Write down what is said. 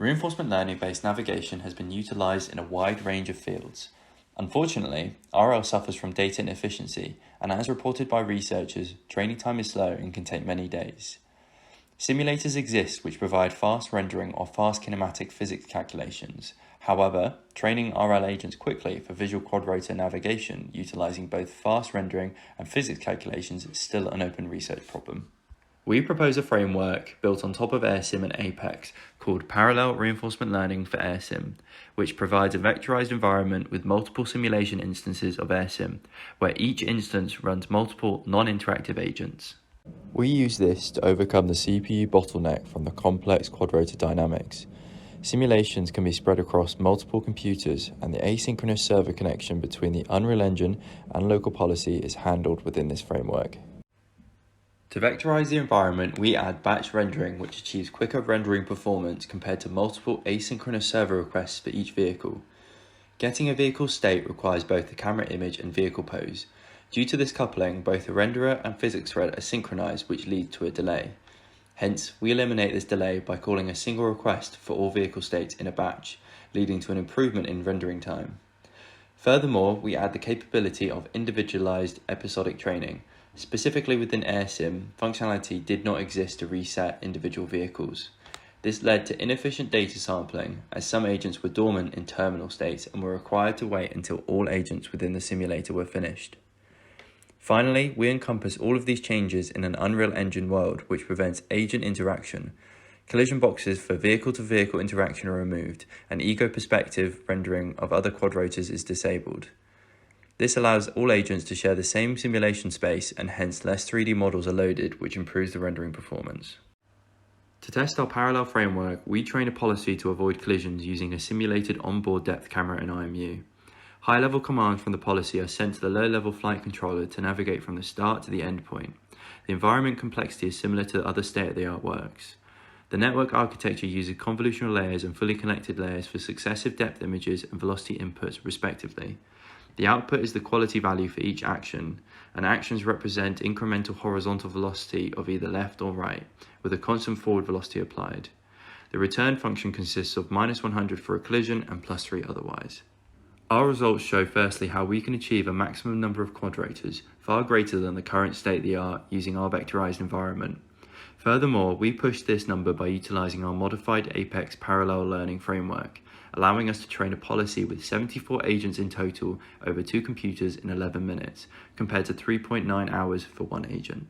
Reinforcement learning-based navigation has been utilized in a wide range of fields. Unfortunately, RL suffers from data inefficiency, and as reported by researchers, training time is slow and can take many days. Simulators exist which provide fast rendering or fast kinematic physics calculations. However, training RL agents quickly for visual quadrotor navigation utilizing both fast rendering and physics calculations is still an open research problem. We propose a framework built on top of AirSim and Ape-X called Parallel Reinforcement Learning for AirSim, which provides a vectorized environment with multiple simulation instances of AirSim, where each instance runs multiple non-interactive agents. We use this to overcome the CPU bottleneck from the complex quadrotor dynamics. Simulations can be spread across multiple computers, and the asynchronous server connection between the Unreal Engine and local policy is handled within this framework. To vectorize the environment, we add batch rendering, which achieves quicker rendering performance compared to multiple asynchronous server requests for each vehicle. Getting a vehicle state requires both the camera image and vehicle pose. Due to this coupling, both the renderer and physics thread are synchronized, which leads to a delay. Hence, we eliminate this delay by calling a single request for all vehicle states in a batch, leading to an improvement in rendering time. Furthermore, we add the capability of individualized episodic training. Specifically within AirSim, functionality did not exist to reset individual vehicles. This led to inefficient data sampling, as some agents were dormant in terminal states and were required to wait until all agents within the simulator were finished. Finally, we encompass all of these changes in an Unreal Engine world which prevents agent interaction. Collision boxes for vehicle-to-vehicle interaction are removed, and ego perspective rendering of other quadrotors is disabled. This allows all agents to share the same simulation space, and hence less 3D models are loaded, which improves the rendering performance. To test our parallel framework, we train a policy to avoid collisions using a simulated onboard depth camera and IMU. High-level commands from the policy are sent to the low-level flight controller to navigate from the start to the end point. The environment complexity is similar to other state-of-the-art works. The network architecture uses convolutional layers and fully connected layers for successive depth images and velocity inputs, respectively. The output is the quality value for each action, and actions represent incremental horizontal velocity of either left or right, with a constant forward velocity applied. The return function consists of -100 for a collision and +3 otherwise. Our results show firstly how we can achieve a maximum number of quadrotors, far greater than the current state-of-the-art, using our vectorized environment. Furthermore, we push this number by utilizing our modified Ape-X parallel learning framework, allowing us to train a policy with 74 agents in total over 2 computers in 11 minutes, compared to 3.9 hours for one agent.